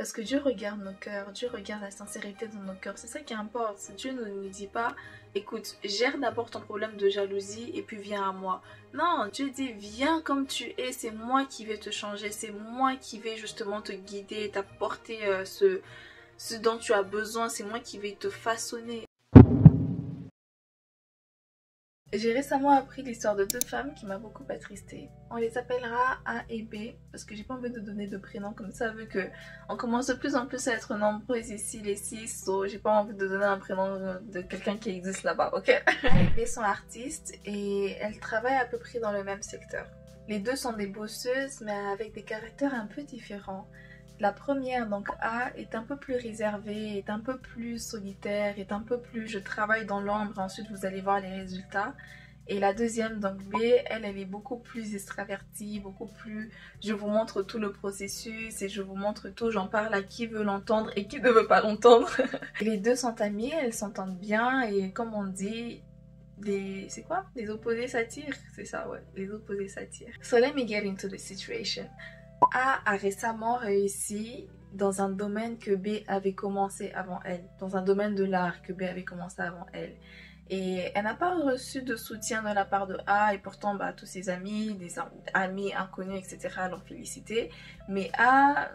Parce que Dieu regarde nos cœurs, Dieu regarde la sincérité de nos cœurs. C'est ça qui importe. Dieu ne nous dit pas, écoute, gère d'abord ton problème de jalousie et puis viens à moi. Non, Dieu dit, viens comme tu es, c'est moi qui vais te changer, c'est moi qui vais justement te guider, t'apporter ce dont tu as besoin, c'est moi qui vais te façonner. J'ai récemment appris l'histoire de deux femmes qui m'a beaucoup attristée. On les appellera A et B parce que j'ai pas envie de donner de prénoms comme ça vu que on commence de plus en plus à être nombreux ici les 6, so j'ai pas envie de donner un prénom de quelqu'un qui existe là-bas, ok? A et B sont artistes et elles travaillent à peu près dans le même secteur. Les deux sont des bosseuses mais avec des caractères un peu différents. La première, donc A, est un peu plus réservée, est un peu plus solitaire, est un peu plus je travaille dans l'ombre, ensuite vous allez voir les résultats. Et la deuxième, donc B, elle est beaucoup plus extravertie, beaucoup plus je vous montre tout le processus et je vous montre tout, j'en parle à qui veut l'entendre et qui ne veut pas l'entendre. Les deux sont amies, elles s'entendent bien et comme on dit, c'est quoi? Les opposés s'attirent, c'est ça, ouais, les opposés s'attirent. So let me get into the situation. A récemment réussi dans un domaine que B avait commencé avant elle, dans un domaine de l'art que B avait commencé avant elle. Et elle n'a pas reçu de soutien de la part de A et pourtant bah, tous ses amis, des amis inconnus, etc. l'ont félicité. Mais A,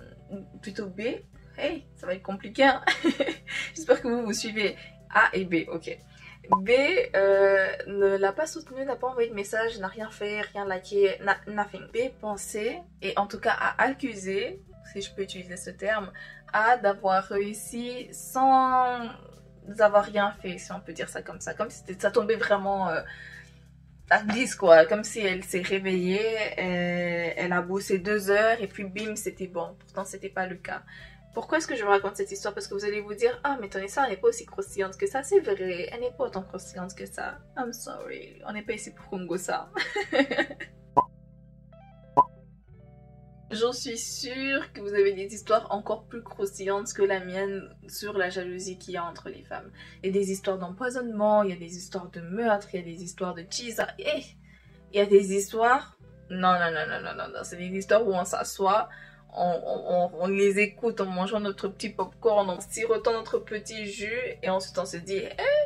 plutôt B, hey, ça va être compliqué, hein. J'espère que vous suivez. A et B, ok. B ne l'a pas soutenu, n'a pas envoyé de message, n'a rien fait, rien liké, nothing. B pensait, et en tout cas a accusé, si je peux utiliser ce terme, A d'avoir réussi sans avoir rien fait, si on peut dire ça comme ça. Comme si ça tombait vraiment à 10 quoi, comme si elle s'est réveillée, elle a bossé 2 heures et puis bim, c'était bon. Pourtant, c'était pas le cas. Pourquoi est-ce que je vous raconte cette histoire? Parce que vous allez vous dire, ah mais ton histoire n'est pas aussi croustillante que ça. C'est vrai, elle n'est pas autant croustillante que ça. I'm sorry, on n'est pas ici pour Congo ça. J'en suis sûre que vous avez des histoires encore plus croustillantes que la mienne sur la jalousie qu'il y a entre les femmes. Il y a des histoires d'empoisonnement, il y a des histoires de meurtre, il y a des histoires de cheese. Il y a des histoires... Non, c'est des histoires où on s'assoit... On les écoute en mangeant notre petit popcorn, en sirotant notre petit jus et ensuite on se dit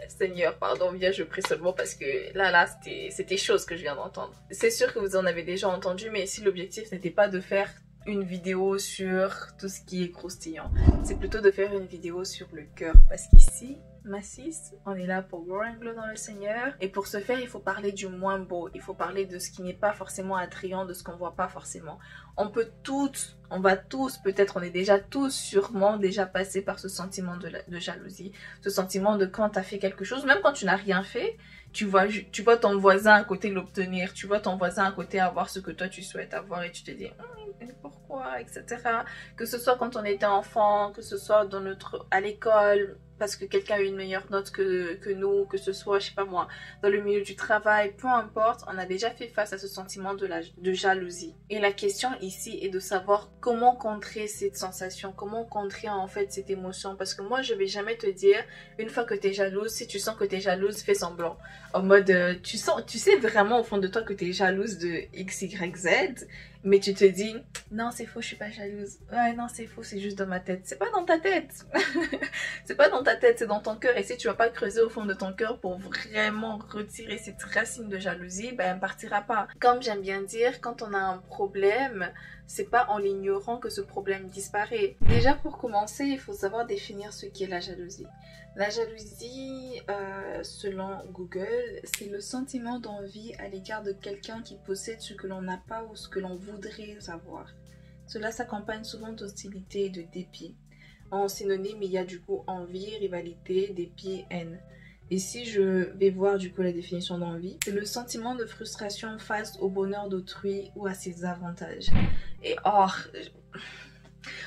Seigneur pardon viens je prie seulement parce que là c'était chaud ce que je viens d'entendre. C'est sûr que vous en avez déjà entendu mais ici l'objectif n'était pas de faire une vidéo sur tout ce qui est croustillant, c'est plutôt de faire une vidéo sur le cœur parce qu'ici Massis, on est là pour grow and glow dans le Seigneur et pour ce faire il faut parler du moins beau, il faut parler de ce qui n'est pas forcément attrayant, de ce qu'on voit pas forcément. On va tous, peut-être on est déjà tous sûrement déjà passés par ce sentiment de jalousie, ce sentiment de quand tu as fait quelque chose, même quand tu n'as rien fait, tu vois ton voisin à côté l'obtenir, tu vois ton voisin à côté avoir ce que toi tu souhaites avoir et tu te dis pourquoi, etc. Que ce soit quand on était enfant, que ce soit à l'école, parce que quelqu'un a eu une meilleure note que nous, que ce soit, je sais pas moi, dans le milieu du travail, peu importe, on a déjà fait face à ce sentiment de jalousie. Et la question ici est de savoir comment contrer cette sensation, comment contrer en fait cette émotion. Parce que moi, je vais jamais te dire, une fois que tu es jalouse, si tu sens que tu es jalouse, fais semblant. En mode, tu sais vraiment au fond de toi que tu es jalouse de X, Y, Z, mais tu te dis, non c'est faux, je suis pas jalouse. Ouais, non c'est faux, c'est juste dans ma tête. C'est pas dans ta tête. C'est pas dans ta tête, c'est dans ton cœur. Et si tu vas pas creuser au fond de ton cœur pour vraiment retirer cette racine de jalousie, ben elle partira pas. Comme j'aime bien dire, quand on a un problème, c'est pas en l'ignorant que ce problème disparaît. Déjà pour commencer, il faut savoir définir ce qu'est la jalousie. La jalousie, selon Google, c'est le sentiment d'envie à l'égard de quelqu'un qui possède ce que l'on n'a pas ou ce que l'on voudrait avoir. Cela s'accompagne souvent d'hostilité et de dépit. En synonyme, il y a du coup envie, rivalité, dépit, haine. Et si je vais voir du coup la définition d'envie, c'est le sentiment de frustration face au bonheur d'autrui ou à ses avantages. Et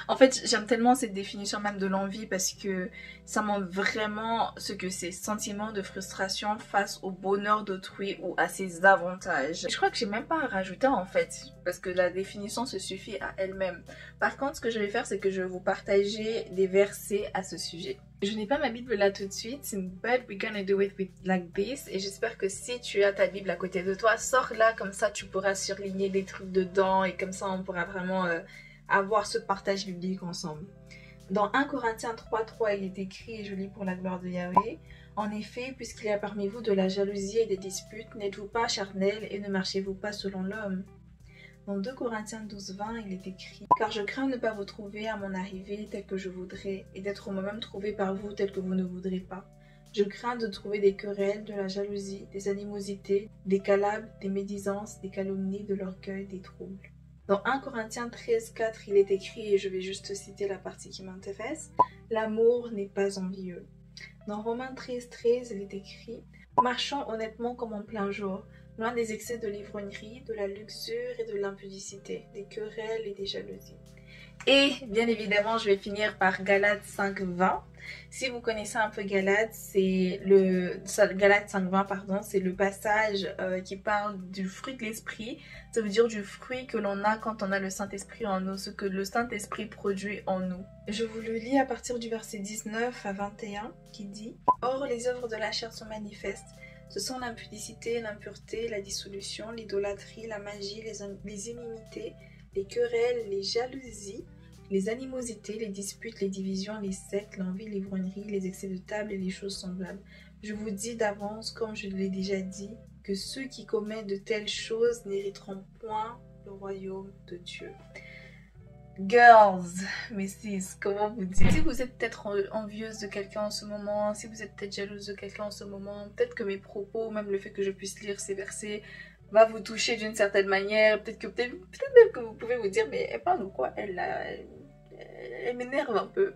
en fait, j'aime tellement cette définition même de l'envie parce que ça montre vraiment ce que c'est, sentiment de frustration face au bonheur d'autrui ou à ses avantages. Je crois que j'ai même pas à rajouter en fait parce que la définition se suffit à elle-même. Par contre, ce que je vais faire, c'est que je vais vous partager des versets à ce sujet. Je n'ai pas ma Bible là tout de suite, but we're gonna do it like this. Et j'espère que si tu as ta Bible à côté de toi, sors-la, comme ça tu pourras surligner des trucs dedans et comme ça on pourra vraiment avoir ce partage biblique ensemble. Dans 1 Corinthiens 3:3, il est écrit, et je lis pour la gloire de Yahweh, « En effet, puisqu'il y a parmi vous de la jalousie et des disputes, n'êtes-vous pas charnels et ne marchez-vous pas selon l'homme ?» Dans 2 Corinthiens 12:20, il est écrit « Car je crains de ne pas vous trouver à mon arrivée tel que je voudrais, et d'être moi-même trouvé par vous tel que vous ne voudrez pas. Je crains de trouver des querelles, de la jalousie, des animosités, des calabres, des médisances, des calomnies, de l'orgueil, des troubles. » Dans 1 Corinthiens 13:4, il est écrit, et je vais juste citer la partie qui m'intéresse, « L'amour n'est pas envieux. » Dans Romains 13:13, il est écrit « Marchons honnêtement comme en plein jour, loin des excès de l'ivrognerie, de la luxure et de l'impudicité, des querelles et des jalousies. » Et bien évidemment, je vais finir par Galates 5:20. Si vous connaissez un peu Galates, Galates 5:20, pardon, c'est le passage qui parle du fruit de l'esprit. Ça veut dire du fruit que l'on a quand on a le Saint-Esprit en nous, ce que le Saint-Esprit produit en nous. Je vous le lis à partir du verset 19 à 21 qui dit « Or les œuvres de la chair sont manifestes. Ce sont l'impudicité, l'impureté, la dissolution, l'idolâtrie, la magie, les inimitiés, les querelles, les jalousies, les animosités, les disputes, les divisions, les sectes, l'envie, l'ivrognerie, les excès de table et les choses semblables. Je vous dis d'avance, comme je l'ai déjà dit, que ceux qui commettent de telles choses n'hériteront point le royaume de Dieu. » Girls, mes sis, comment vous dire? Si vous êtes peut-être envieuse de quelqu'un en ce moment, si vous êtes peut-être jalouse de quelqu'un en ce moment, peut-être que mes propos, même le fait que je puisse lire ces versets, va vous toucher d'une certaine manière. Peut-être même que vous pouvez vous dire, mais elle parle de quoi? Elle m'énerve un peu.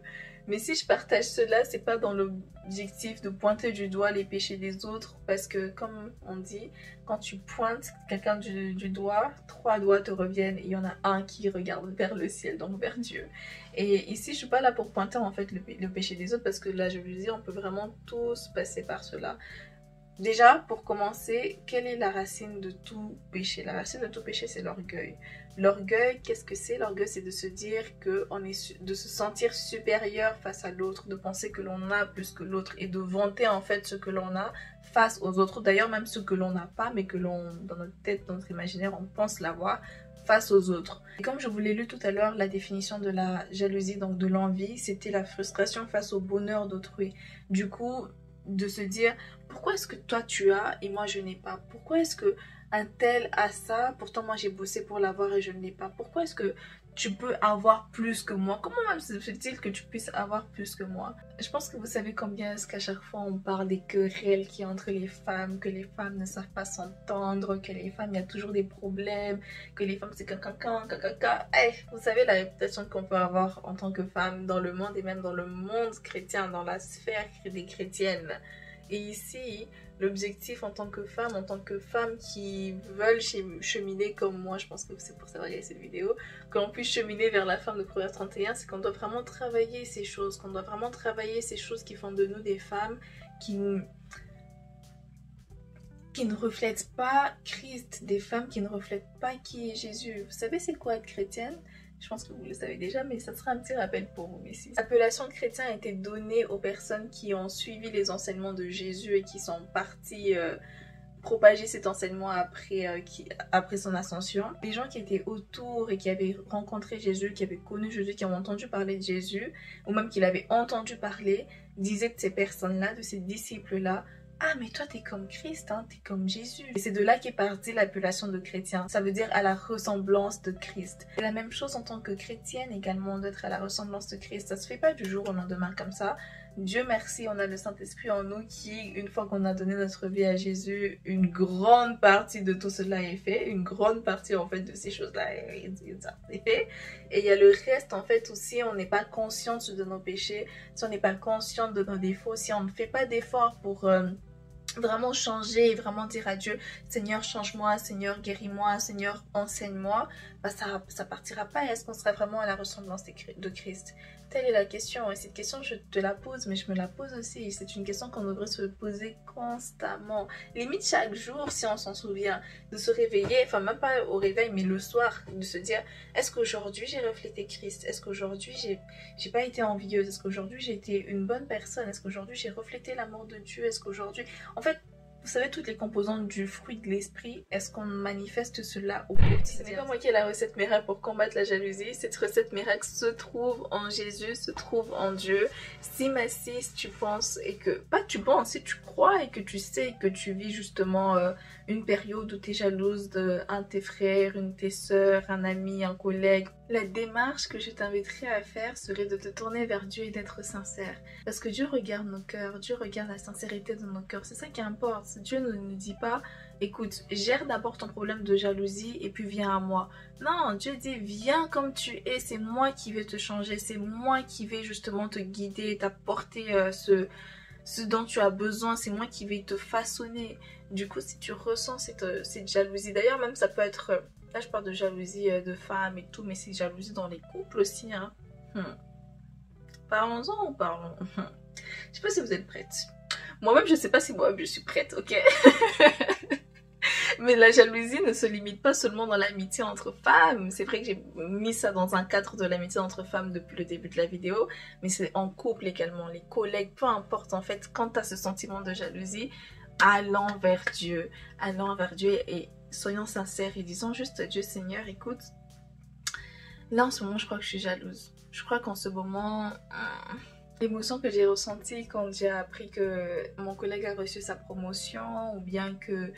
Mais si je partage cela, c'est pas dans l'objectif de pointer du doigt les péchés des autres, parce que comme on dit, quand tu pointes quelqu'un du doigt, 3 doigts te reviennent et il y en a un qui regarde vers le ciel, donc vers Dieu. Et ici, je suis pas là pour pointer en fait le péché des autres, parce que là, je veux dire, on peut vraiment tous passer par cela. Déjà, pour commencer, quelle est la racine de tout péché? La racine de tout péché, c'est l'orgueil. L'orgueil, qu'est-ce que c'est? L'orgueil, c'est de se dire de se sentir supérieur face à l'autre, de penser que l'on a plus que l'autre et de vanter en fait ce que l'on a face aux autres. D'ailleurs, même ce que l'on n'a pas, mais que dans notre tête, dans notre imaginaire, on pense l'avoir face aux autres. Et comme je vous l'ai lu tout à l'heure, la définition de la jalousie, donc de l'envie, c'était la frustration face au bonheur d'autrui. Du coup, de se dire pourquoi est-ce que toi tu as et moi je n'ai pas? Pourquoi est-ce que un tel a ça, pourtant moi j'ai bossé pour l'avoir et je ne l'ai pas? Pourquoi est-ce que tu peux avoir plus que moi? Comment même se fait-il que tu puisses avoir plus que moi? Je pense que vous savez combien est-ce qu'à chaque fois on parle des querelles qu'il y a entre les femmes, que les femmes ne savent pas s'entendre, que les femmes, il y a toujours des problèmes, que les femmes c'est caca. Vous savez la réputation qu'on peut avoir en tant que femme dans le monde et même dans le monde chrétien, dans la sphère des chrétiennes. Et ici, l'objectif en tant que femme qui veulent cheminer comme moi, je pense que c'est pour ça qu'il y a cette vidéo, qu'on puisse cheminer vers la fin de Proverbe 31, c'est qu'on doit vraiment travailler ces choses, qui font de nous des femmes qui ne reflètent pas Christ, des femmes qui ne reflètent pas qui est Jésus. Vous savez c'est quoi être chrétienne? Je pense que vous le savez déjà, mais ça sera un petit rappel pour vous ici. L'appellation chrétien a été donnée aux personnes qui ont suivi les enseignements de Jésus et qui sont partis propager cet enseignement après son ascension. Les gens qui étaient autour et qui avaient rencontré Jésus, qui avaient connu Jésus, qui ont entendu parler de Jésus, ou même qui l'avaient entendu parler, disaient de ces personnes-là, de ces disciples-là, ah mais toi t'es comme Christ, hein, t'es comme Jésus. Et c'est de là qu'est partie l'appellation de chrétien. Ça veut dire à la ressemblance de Christ. C'est la même chose en tant que chrétienne également, d'être à la ressemblance de Christ. Ça se fait pas du jour au lendemain comme ça. Dieu merci, on a le Saint-Esprit en nous qui, une fois qu'on a donné notre vie à Jésus, une grande partie de tout cela est fait. Une grande partie en fait de ces choses-là est fait. Et il y a le reste en fait aussi, on n'est pas consciente de nos péchés, si on n'est pas consciente de nos défauts, si on ne fait pas d'efforts pour vraiment changer et vraiment dire à Dieu, Seigneur change-moi, Seigneur guéris-moi, Seigneur enseigne-moi, bah ça partira pas. Est-ce qu'on sera vraiment à la ressemblance de Christ? Telle est la question, et cette question je te la pose, mais je me la pose aussi. C'est une question qu'on devrait se poser constamment, limite chaque jour si on s'en souvient, de se réveiller, enfin même pas au réveil mais le soir, de se dire, est-ce qu'aujourd'hui j'ai reflété Christ? Est-ce qu'aujourd'hui j'ai pas été envieuse? Est-ce qu'aujourd'hui j'ai été une bonne personne? Est-ce qu'aujourd'hui j'ai reflété l'amour de Dieu? Est-ce qu'aujourd'hui, en fait, vous savez, toutes les composantes du fruit de l'esprit, est-ce qu'on manifeste cela au quotidien? C'est pas moi qui ai la recette miracle pour combattre la jalousie. Cette recette miracle se trouve en Jésus, se trouve en Dieu. Si Massis, tu penses et que... Pas tu penses, si tu crois et que tu sais que tu vis justement une période où tu es jalouse d'un de tes frères, une de tes sœurs, un ami, un collègue, la démarche que je t'inviterais à faire serait de te tourner vers Dieu et d'être sincère. Parce que Dieu regarde nos cœurs, Dieu regarde la sincérité de nos cœurs. C'est ça qui importe. Dieu ne nous dit pas, écoute, gère d'abord ton problème de jalousie et puis viens à moi. Non, Dieu dit, viens comme tu es, c'est moi qui vais te changer, c'est moi qui vais justement te guider, t'apporter ce dont tu as besoin, c'est moi qui vais te façonner. Du coup, si tu ressens cette jalousie, d'ailleurs même ça peut être, là je parle de jalousie de femmes et tout, mais c'est jalousie dans les couples aussi, hein. Parlons-en ou parlons. Je sais pas si vous êtes prêtes. Moi-même, je sais pas si moi-même je suis prête, ok? Mais la jalousie ne se limite pas seulement dans l'amitié entre femmes. C'est vrai que j'ai mis ça dans un cadre de l'amitié entre femmes depuis le début de la vidéo, mais c'est en couple également, les collègues, peu importe en fait, quand tu as ce sentiment de jalousie, allons vers Dieu et soyons sincères et disons juste à Dieu, Seigneur, écoute, là en ce moment je crois que je suis jalouse. Je crois qu'en ce moment... L'émotion que j'ai ressentie quand j'ai appris que mon collègue a reçu sa promotion, ou bien que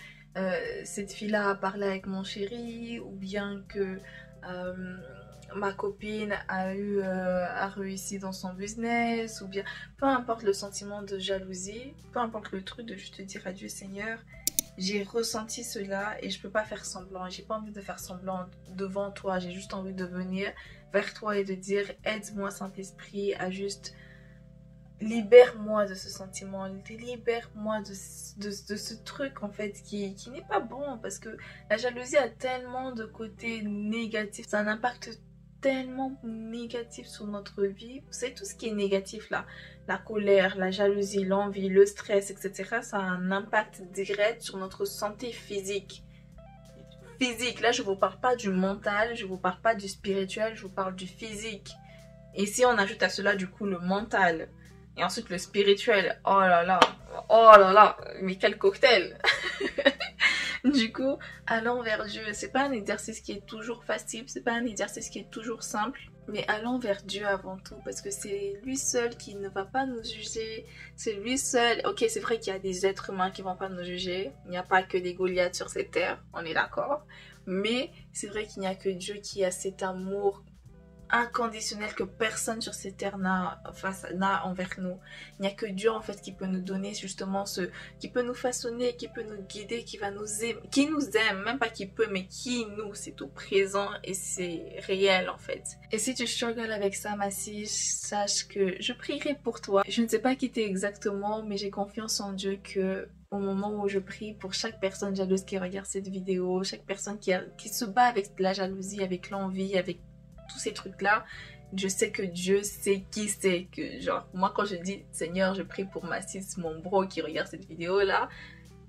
cette fille-là a parlé avec mon chéri, ou bien que ma copine a réussi dans son business, ou bien peu importe le sentiment de jalousie, peu importe le truc de juste dire à Dieu, Seigneur, j'ai ressenti cela et je peux pas faire semblant, j'ai pas envie de faire semblant devant toi, j'ai juste envie de venir vers toi et de dire aide-moi Saint-Esprit à juste libère-moi de ce sentiment, libère-moi de ce truc en fait qui n'est pas bon, parce que la jalousie a tellement de côtés négatifs, ça a un impact tellement négatif sur notre vie. Vous savez, tout ce qui est négatif là, la colère, la jalousie, l'envie, le stress, etc., ça a un impact direct sur notre santé physique. Là je vous parle pas du mental, je vous parle pas du spirituel, je vous parle du physique. Et si on ajoute à cela du coup le mental et ensuite le spirituel, oh là là, mais quel cocktail. Du coup, allons vers Dieu. C'est pas un exercice qui est toujours facile, c'est pas un exercice qui est toujours simple, mais allons vers Dieu avant tout, parce que c'est lui seul qui ne va pas nous juger, c'est lui seul. Ok, c'est vrai qu'il y a des êtres humains qui vont pas nous juger, il n'y a pas que des Goliaths sur cette terre, on est d'accord, mais c'est vrai qu'il n'y a que Dieu qui a cet amour inconditionnel que personne sur cette terre n'a envers nous. Il n'y a que Dieu en fait qui peut nous donner justement qui peut nous façonner, qui peut nous guider, qui va nous aimer, qui nous aime, même pas qui peut, mais qui nous, c'est tout présent et c'est réel en fait. Et si tu struggles avec ça, Massis, sache que je prierai pour toi. Je ne sais pas qui t'es exactement, mais j'ai confiance en Dieu que au moment où je prie pour chaque personne jalouse qui regarde cette vidéo, chaque personne qui se bat avec la jalousie, avec l'envie, avec tous ces trucs là, je sais que Dieu sait qui c'est, que genre moi quand je dis Seigneur je prie pour Massis, mon bro qui regarde cette vidéo là,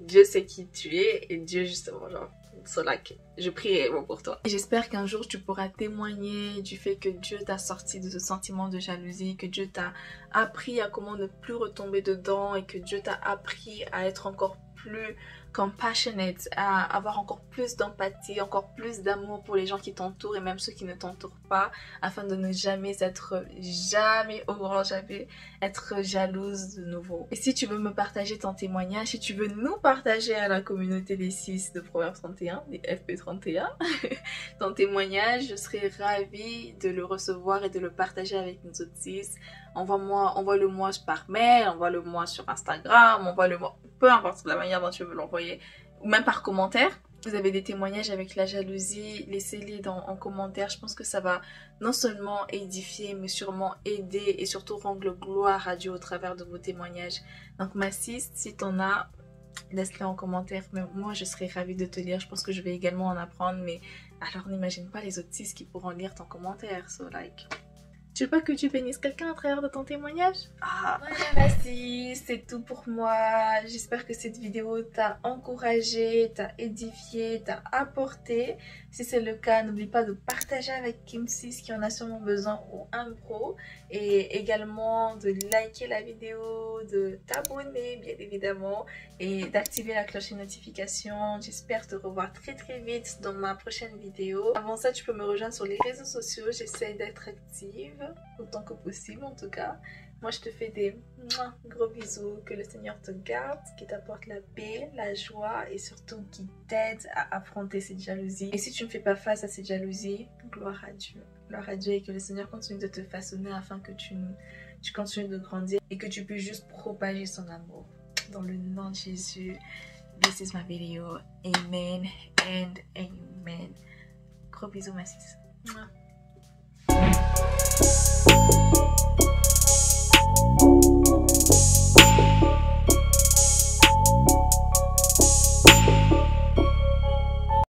Dieu sait qui tu es et Dieu justement genre so like, je prie pour toi. Et j'espère qu'un jour tu pourras témoigner du fait que Dieu t'a sorti de ce sentiment de jalousie, que Dieu t'a appris à comment ne plus retomber dedans et que Dieu t'a appris à être encore plus compassionate, à avoir encore plus d'empathie, encore plus d'amour pour les gens qui t'entourent et même ceux qui ne t'entourent pas, afin de ne jamais être jalouse de nouveau. Et si tu veux me partager ton témoignage, si tu veux nous partager à la communauté des 6 de Proverbes 31, des FP31, ton témoignage, je serais ravie de le recevoir et de le partager avec nos autres 6. Envoie-le-moi par mail, envoie-le-moi sur Instagram, envoie-le-moi, peu importe la manière dont tu veux l'envoyer, ou même par commentaire. Vous avez des témoignages avec la jalousie, laissez-les en commentaire. Je pense que ça va non seulement édifier, mais sûrement aider et surtout rendre gloire à Dieu au travers de vos témoignages. Donc Massis, si t'en as, laisse-le en commentaire. Mais moi, je serais ravie de te lire. Je pense que je vais également en apprendre. Mais alors, n'imagine pas les autres 6 qui pourront lire ton commentaire. So like, Tu veux pas que tu bénisses quelqu'un à travers de ton témoignage? Ah, voilà, vas-y, c'est tout pour moi. J'espère que cette vidéo t'a encouragé, t'a édifié, t'a apporté. Si c'est le cas, n'oublie pas de partager avec Kim6 qui en a sûrement besoin ou un pro. Et également de liker la vidéo, de t'abonner bien évidemment et d'activer la cloche de notification. J'espère te revoir très très vite dans ma prochaine vidéo. Avant ça, tu peux me rejoindre sur les réseaux sociaux. J'essaie d'être active autant que possible en tout cas. Moi je te fais des gros bisous, que le Seigneur te garde, qu'il t'apporte la paix, la joie et surtout qu'il t'aide à affronter cette jalousie. Et si tu ne fais pas face à cette jalousie, gloire à Dieu. Gloire à Dieu et que le Seigneur continue de te façonner afin que tu continues de grandir et que tu puisses juste propager son amour. Dans le nom de Jésus, this is my video. Amen and amen. Gros bisous ma sis.